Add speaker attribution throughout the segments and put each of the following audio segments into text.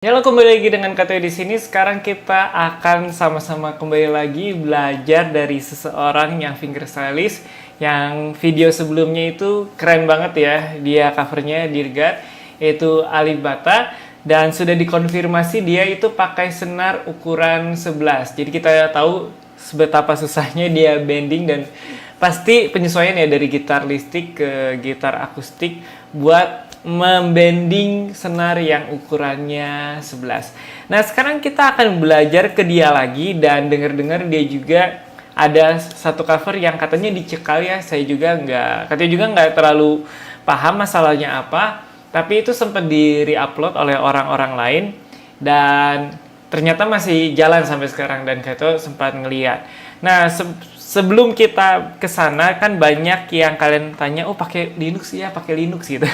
Speaker 1: Halo, kembali lagi dengan KTW di sini. Sekarang kita akan sama-sama kembali lagi belajar dari seseorang yang fingerstylist yang video sebelumnya itu keren banget ya. Dia covernya Dirgat, yaitu Alibata, dan sudah dikonfirmasi dia itu pakai senar ukuran 11. Jadi kita tahu betapa susahnya dia bending dan pasti penyesuaian ya dari gitar listrik ke gitar akustik buat membending senar yang ukurannya 11. Nah, sekarang kita akan belajar ke dia lagi dan dengar-dengar dia juga ada satu cover yang katanya dicekal ya. Katanya juga nggak terlalu paham masalahnya apa, tapi itu sempat di-reupload oleh orang-orang lain dan ternyata masih jalan sampai sekarang dan Kato sempat ngeliat. Nah, sebelum kita ke sana kan banyak yang kalian tanya, oh pakai Linux ya, pakai Linux gitu.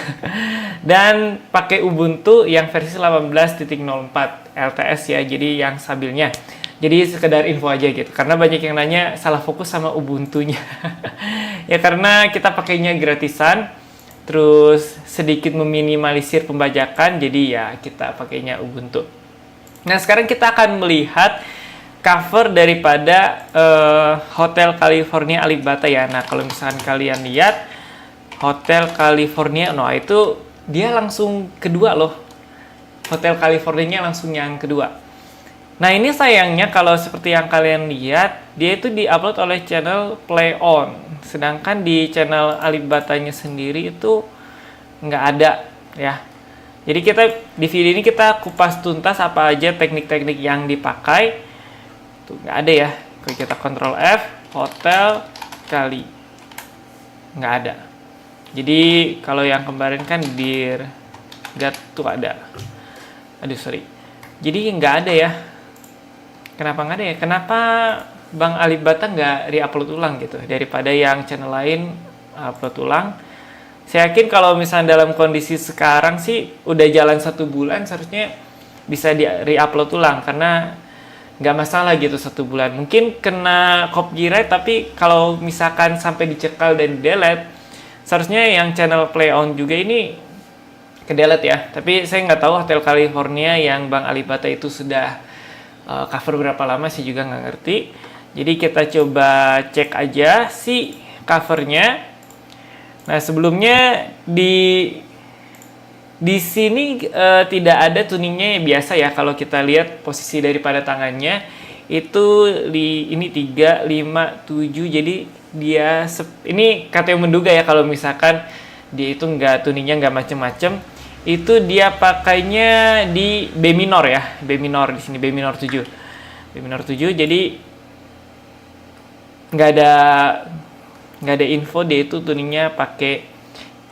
Speaker 1: Dan pakai Ubuntu yang versi 18.04 LTS ya, jadi yang stabilnya. Jadi sekedar info aja gitu. Karena banyak yang nanya salah fokus sama Ubuntunya. Ya karena kita pakainya gratisan, terus sedikit meminimalisir pembajakan, jadi ya kita pakainya Ubuntu. Nah, sekarang kita akan melihat cover daripada Hotel California Alibata ya. Nah, kalau misalkan kalian lihat Hotel California, no itu dia langsung kedua loh. Hotel California langsung yang kedua. Nah, ini sayangnya kalau seperti yang kalian lihat, dia itu diupload oleh channel Play On. Sedangkan di channel Alibatanya sendiri itu nggak ada ya. Jadi di video ini kita kupas tuntas apa aja teknik-teknik yang dipakai. Tuh nggak ada ya. Kalau kita Ctrl F, Hotel Kali, nggak ada. Jadi kalau yang kemarin kan Dirgat tuh ada. Aduh sorry. Jadi nggak ada ya. Kenapa nggak ada ya? Kenapa Bang Alibata nggak re-upload ulang gitu daripada yang channel lain upload ulang? Saya yakin kalau misalnya dalam kondisi sekarang sih udah jalan 1 bulan seharusnya bisa di re-upload ulang karena nggak masalah gitu 1 bulan. Mungkin kena copyright tapi kalau misalkan sampai dicekal dan delete seharusnya yang channel Play On juga ini ke delete ya. Tapi saya nggak tahu Hotel California yang Bang Alibata itu sudah cover berapa lama sih juga nggak ngerti. Jadi kita coba cek aja si covernya. Nah, sebelumnya di sini tidak ada tuningnya biasa ya. Kalau kita lihat posisi daripada tangannya itu ini 3, 5, 7. Jadi dia ini katanya menduga ya kalau misalkan dia itu tuningnya nggak macem-macem. Itu dia pakainya di B minor ya. B minor di sini B minor 7. B minor 7. Jadi nggak ada info dia itu tuningnya pakai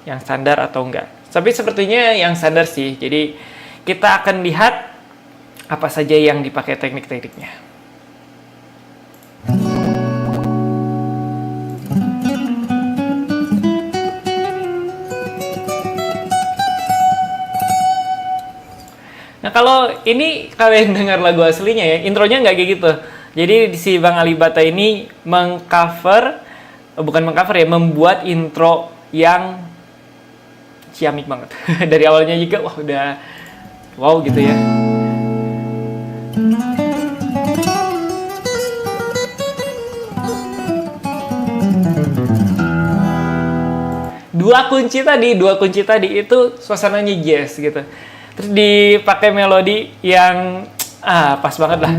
Speaker 1: yang standar atau enggak. Tapi sepertinya yang standar sih. Jadi kita akan lihat apa saja yang dipakai teknik-tekniknya. Nah, kalau ini kalian dengar lagu aslinya ya, intronya nggak kayak gitu. Jadi si Bang Alibata ini membuat intro yang ciamik banget. Dari awalnya juga wah udah wow gitu ya. Dua kunci tadi itu suasananya jazz gitu. Terus dipakai melodi yang pas banget lah.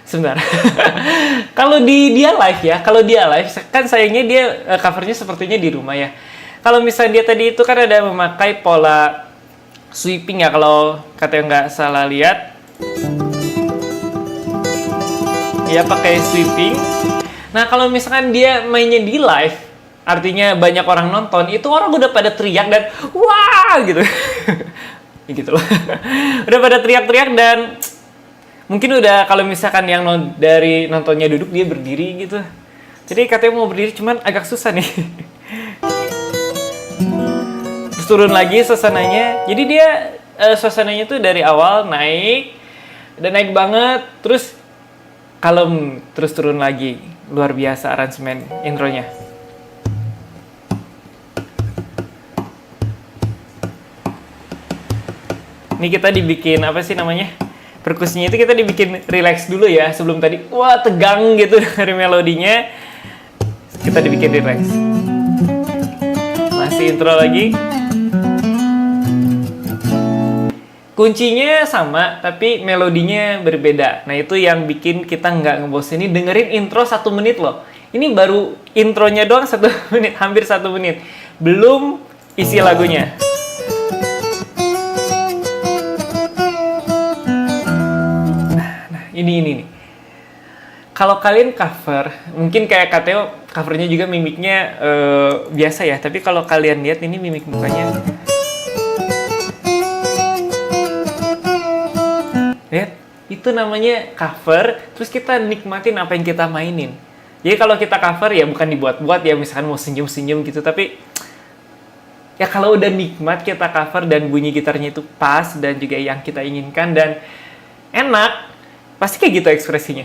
Speaker 1: Sebentar. Kalau dia live kan sayangnya dia covernya sepertinya di rumah ya. Kalau misalnya dia tadi itu kan ada memakai pola sweeping ya, kalau katanya nggak salah lihat. Ya pakai sweeping. Nah, kalau misalkan dia mainnya di live, artinya banyak orang nonton, itu orang udah pada teriak dan wah gitu. Gitu loh. Udah pada teriak-teriak dan mungkin udah kalau misalkan yang dari nontonnya duduk dia berdiri gitu. Jadi katanya mau berdiri cuman agak susah nih. Terus turun lagi suasananya. Jadi dia suasananya tuh dari awal naik. Dan naik banget. Terus kalem, terus turun lagi. Luar biasa aransemen intronya. Ini kita dibikin apa sih namanya? Perkusinya itu kita dibikin relax dulu ya, sebelum tadi wah tegang gitu dari melodinya. Kita dibikin relax. Masih intro lagi. Kuncinya sama, tapi melodinya berbeda. Nah, itu yang bikin kita nggak ngebosenin. Dengerin intro 1 menit loh. Ini baru intronya doang 1 menit, hampir 1 menit. Belum isi lagunya. Nah, ini nih. Kalau kalian cover, mungkin kayak Kateo, covernya juga mimiknya biasa ya. Tapi kalau kalian lihat ini mimik mukanya. Lihat, itu namanya cover, terus kita nikmatin apa yang kita mainin. Jadi kalau kita cover ya bukan dibuat-buat ya, misalkan mau senyum-senyum gitu, tapi ya kalau udah nikmat kita cover dan bunyi gitarnya itu pas dan juga yang kita inginkan dan enak, pasti kayak gitu ekspresinya.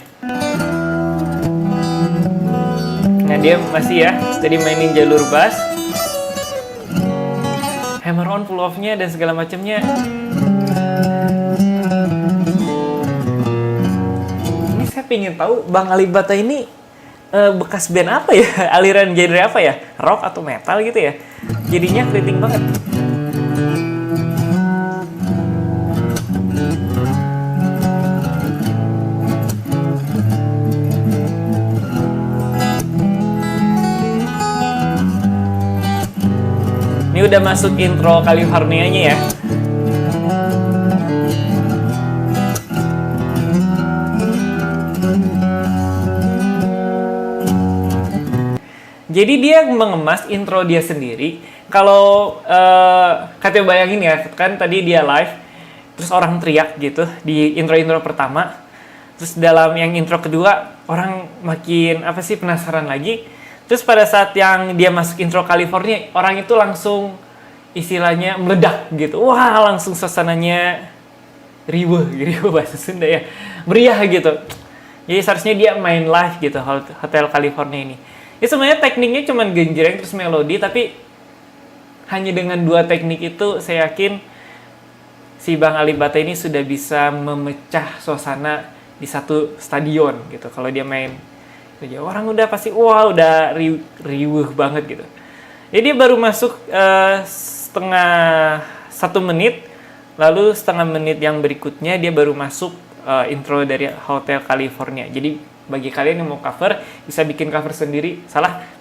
Speaker 1: Nah, dia masih ya, tadi mainin jalur bass, hammer on, pull off-nya dan segala macamnya. Saya pengen tahu Bang Ali Bata ini bekas band apa ya? Aliran genre apa ya? Rock atau metal gitu ya? Jadinya keriting banget. Ini udah masuk intro California-nya ya. Jadi dia mengemas intro dia sendiri. Kalau Kateo bayangin ya, kan tadi dia live, terus orang teriak gitu di intro-intro pertama. Terus dalam yang intro kedua, orang makin apa sih penasaran lagi. Terus pada saat yang dia masuk intro California, orang itu langsung istilahnya meledak gitu. Wah, langsung suasananya riweuh bahasa Sunda ya. Meriah gitu. Jadi seharusnya dia main live gitu, Hotel California ini. Ya sebenarnya tekniknya cuma genjreng terus melodi, tapi hanya dengan 2 teknik itu saya yakin si Bang Ali Bata ini sudah bisa memecah suasana di satu stadion gitu. Kalau dia main, ya orang udah pasti wah udah riuh banget gitu. Jadi dia baru masuk setengah 1 menit, lalu setengah menit yang berikutnya dia baru masuk intro dari Hotel California. Jadi bagi kalian yang mau cover, bisa bikin cover sendiri,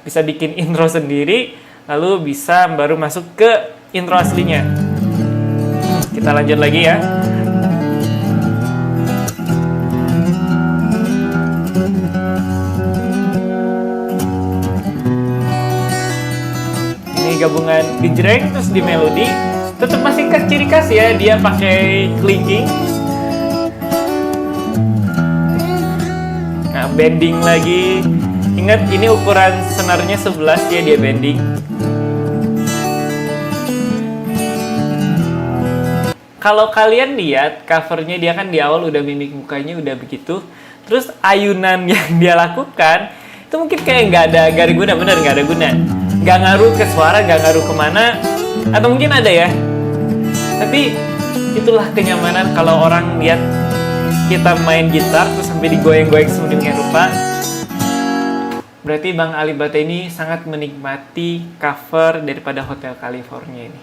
Speaker 1: bisa bikin intro sendiri, lalu bisa baru masuk ke intro aslinya. Kita lanjut lagi ya. Ini gabungan genjreng terus di melodi, tetap masih ciri khas ya, dia pakai clinking. Bending lagi. Ingat ini ukuran senarnya 11 ya, dia bending. Kalau kalian lihat covernya, dia kan di awal udah mimik mukanya udah begitu. Terus ayunan yang dia lakukan itu mungkin kayak nggak ada guna, bener nggak ada guna. Nggak ngaruh ke suara, nggak ngaruh kemana. Atau mungkin ada ya. Tapi itulah kenyamanan kalau orang lihat kita main gitar terus sampai digoyang-goyang sedemikian rupa. Berarti Bang Ali Bata ini sangat menikmati cover daripada Hotel California ini.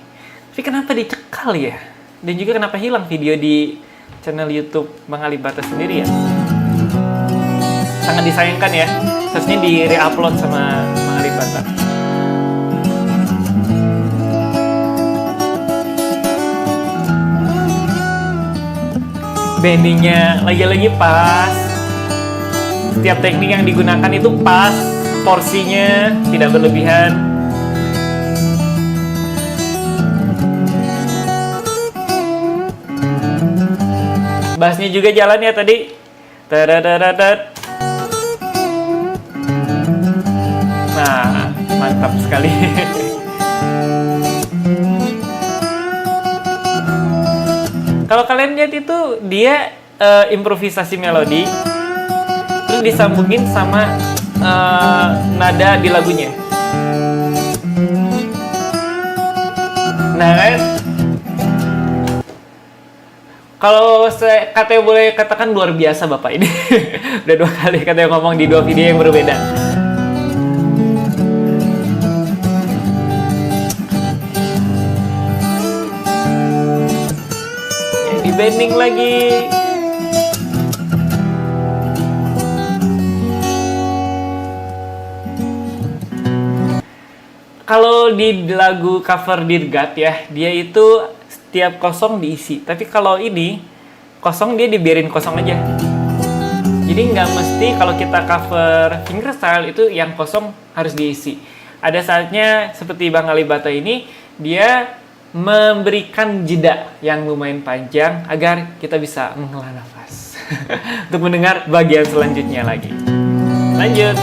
Speaker 1: Tapi kenapa dicekal ya? Dan juga kenapa hilang video di channel YouTube Bang Ali Bata sendiri ya? Sangat disayangkan ya. Seharusnya di re-upload sama Bang Ali Bata. Bendingnya lagi-lagi pas. Setiap teknik yang digunakan itu pas, porsinya tidak berlebihan. Bassnya juga jalan ya tadi. Tadadadadad. Nah, mantap sekali. Kalau kalian lihat itu dia improvisasi melodi. ini disambungin sama nada di lagunya. Nah kan, kalau saya katanya boleh katakan luar biasa Bapak ini. Udah 2 kali katanya ngomong di 2 video yang berbeda. Di bending lagi. Kalau di lagu cover Dear God ya, dia itu setiap kosong diisi. Tapi kalau ini, kosong dia dibiarin kosong aja. Jadi nggak mesti kalau kita cover fingerstyle itu yang kosong harus diisi. Ada saatnya seperti Bang Alibata ini, dia memberikan jeda yang lumayan panjang agar kita bisa menghela nafas. Untuk mendengar bagian selanjutnya lagi. Lanjut.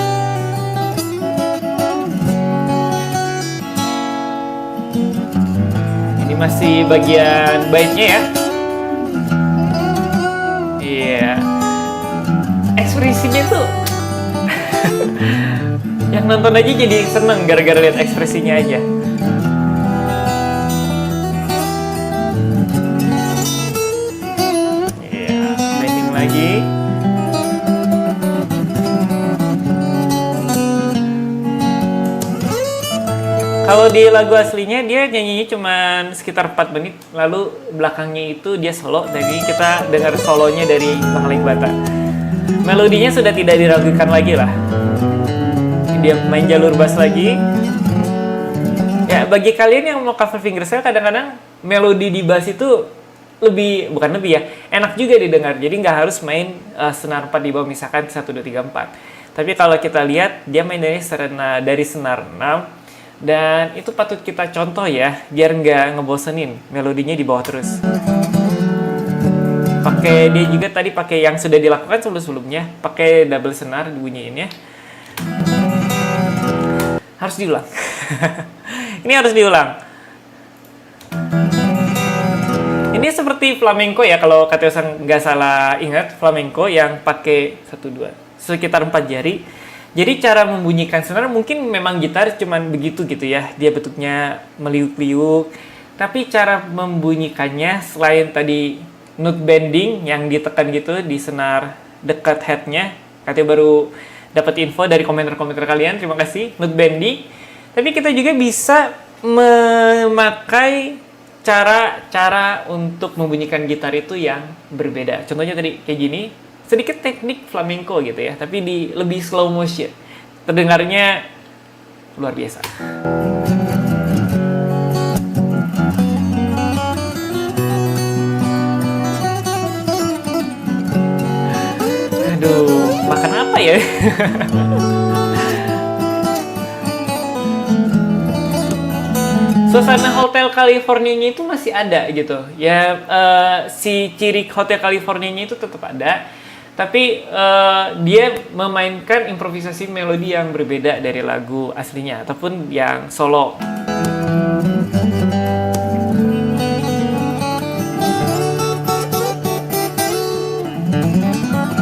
Speaker 1: Masih bagian baitnya ya. Iya. Ekspresinya tuh yang nonton aja jadi seneng gara-gara lihat ekspresinya aja. Iya, bending lagi. Kalau di lagu aslinya dia nyanyinya cuma sekitar 4 menit, lalu belakangnya itu dia solo, jadi kita dengar solonya dari Bang Alibata. Melodinya sudah tidak diragukan lagi lah. Dia main jalur bass lagi. Ya bagi kalian yang mau cover fingerstyle, kadang-kadang melodi di bass itu bukan lebih ya, enak juga didengar. Jadi nggak harus main senar 4 di bawah, misalkan 1, 2, 3, 4. Tapi kalau kita lihat dia main dari senar 6. Dan itu patut kita contoh ya, biar nggak ngebosenin, melodinya di bawah terus. Dia juga tadi pakai yang sudah dilakukan sebelumnya, pakai double senar dibunyiinnya. Harus diulang. Ini harus diulang. Ini seperti flamenco ya, kalau kata nggak salah ingat, flamenco yang pakai 1, 2, sekitar 4 jari. Jadi cara membunyikan senar mungkin memang gitar cuman begitu gitu ya. Dia bentuknya meliuk-liuk. Tapi cara membunyikannya selain tadi note bending yang ditekan gitu di senar dekat headnya. Katanya baru dapat info dari komentar-komentar kalian. Terima kasih. Note bending. Tapi kita juga bisa memakai cara-cara untuk membunyikan gitar itu yang berbeda. Contohnya tadi kayak gini. Sedikit teknik flamenco gitu ya, tapi lebih slow motion. Terdengarnya luar biasa. Aduh, makan apa ya? Suasana Hotel California-nya itu masih ada gitu. Ya, si ciri Hotel California-nya itu tetap ada. Tapi dia memainkan improvisasi melodi yang berbeda dari lagu aslinya ataupun yang solo.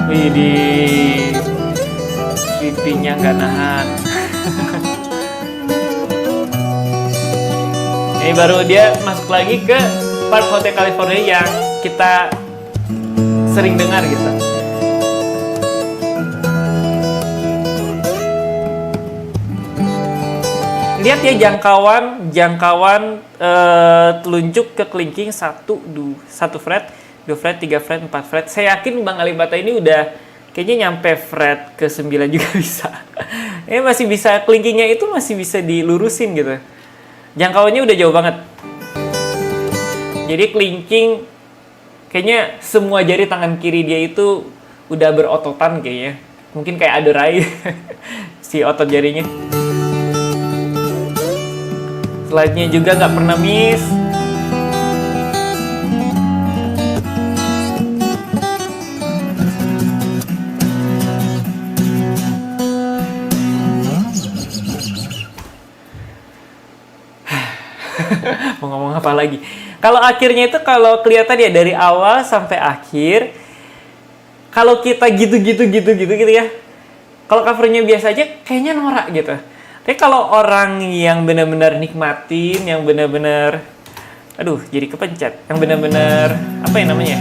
Speaker 1: Widih, pipinya nggak nahan. Ini baru dia masuk lagi ke part Hotel California yang kita sering dengar gitu. Lihat ya jangkauan telunjuk ke kelingking 1 fret, 2 fret, 3 fret, 4 fret. Saya yakin Bang Alibata ini udah kayaknya nyampe fret ke 9 juga bisa. Ini masih bisa, kelingkingnya itu masih bisa dilurusin gitu. Jangkauannya udah jauh banget. Jadi kelingking kayaknya semua jari tangan kiri dia itu udah berototan kayaknya. Mungkin kayak aderai si otot jarinya. Slide-nya juga nggak pernah miss. Mau ngomong apa lagi? Kalau akhirnya itu kalau kelihatan ya dari awal sampai akhir, kalau kita gitu ya, Kalau covernya biasa aja kayaknya norak gitu. Tapi kalau orang yang benar-benar nikmatin, yang benar-benar, aduh jadi kepencet, yang benar-benar apa ya namanya,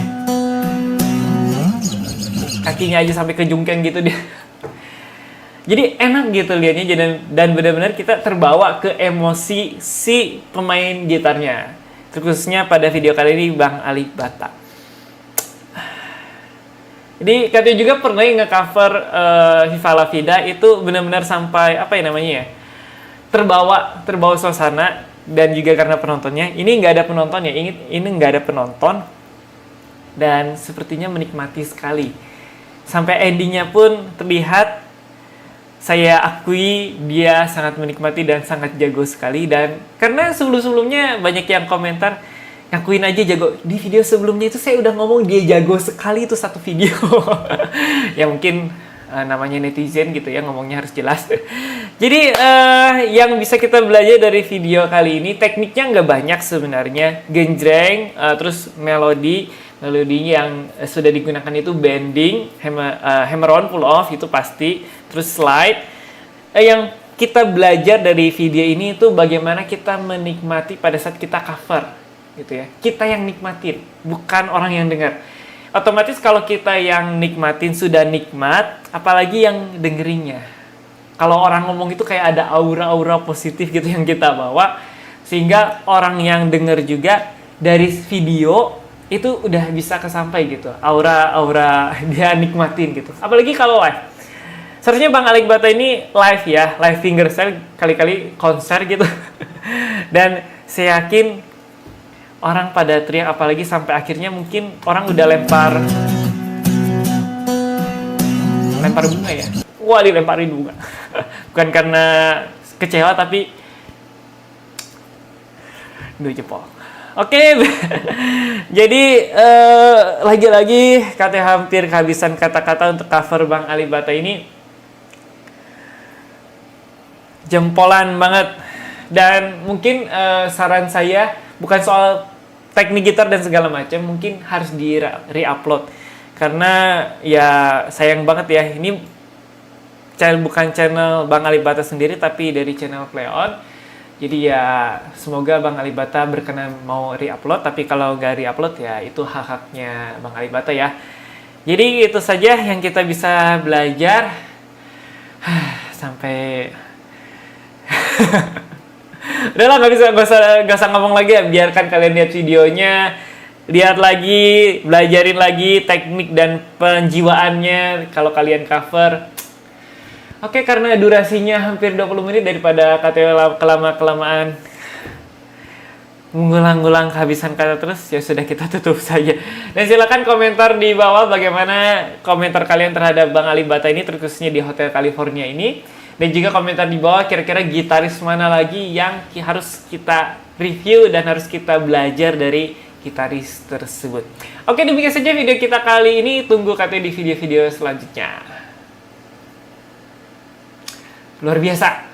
Speaker 1: kakinya aja sampai kejungkeng gitu dia. Jadi enak gitu liatnya, dan benar-benar kita terbawa ke emosi si pemain gitarnya. Khususnya pada video kali ini Bang Ali Bata. Jadi katanya juga pernah nge-cover Viva La Vida itu benar-benar sampai apa ya namanya ya, terbawa suasana, dan juga karena penontonnya. Ini nggak ada penonton ya, ini nggak ada penonton, dan sepertinya menikmati sekali. Sampai endingnya pun terlihat, saya akui dia sangat menikmati dan sangat jago sekali. Dan karena sebelum-sebelumnya banyak yang komentar, ngakuin aja jago. Di video sebelumnya itu saya udah ngomong dia jago sekali itu satu video. Ya mungkin namanya netizen gitu ya, ngomongnya harus jelas. Jadi yang bisa kita belajar dari video kali ini, tekniknya nggak banyak sebenarnya. Genjreng, terus melodi yang sudah digunakan itu bending, hammer on, pull off itu pasti, terus slide. Yang kita belajar dari video ini itu bagaimana kita menikmati pada saat kita cover gitu ya. Kita yang nikmatin, bukan orang yang dengar. Otomatis kalau kita yang nikmatin sudah nikmat, apalagi yang dengerinnya. Kalau orang ngomong itu kayak ada aura-aura positif gitu yang kita bawa, sehingga orang yang denger juga dari video itu udah bisa kesampai gitu. Aura-aura dia nikmatin gitu. Apalagi kalau live. Seharusnya Bang Ali Bata ini live ya, live fingerstyle, kali-kali konser gitu. Dan saya yakin orang pada teriak, apalagi sampai akhirnya mungkin orang udah lempar bunga ya. Wah, dilemparin bunga. Bukan karena kecewa, tapi dua jempol. Oke. Jadi lagi-lagi katanya hampir kehabisan kata-kata untuk cover Bang Ali Bata ini. Jempolan banget. Dan mungkin saran saya bukan soal teknik gitar dan segala macam, mungkin harus di re-upload. Karena ya sayang banget ya, ini bukan channel Bang Ali Bata sendiri, tapi dari channel Cleon. Jadi ya semoga Bang Ali Bata berkenan mau re-upload, tapi kalau nggak re-upload ya itu hak-haknya Bang Ali Bata ya. Jadi itu saja yang kita bisa belajar. Sampai udahlah, nggak usah ngomong lagi ya, biarkan kalian lihat videonya, lihat lagi, belajarin lagi teknik dan penjiwaannya kalau kalian cover. Oke, karena durasinya hampir 20 menit, daripada katanya kelamaan ngulang-ngulang kehabisan kata terus, ya sudah kita tutup saja. Dan silakan komentar di bawah bagaimana komentar kalian terhadap Bang Ali Bata ini, terkhususnya di Hotel California ini. Dan juga komentar di bawah kira-kira gitaris mana lagi yang harus kita review dan harus kita belajar dari gitaris tersebut. Oke, demikian saja video kita kali ini. Tunggu katanya di video-video selanjutnya. Luar biasa.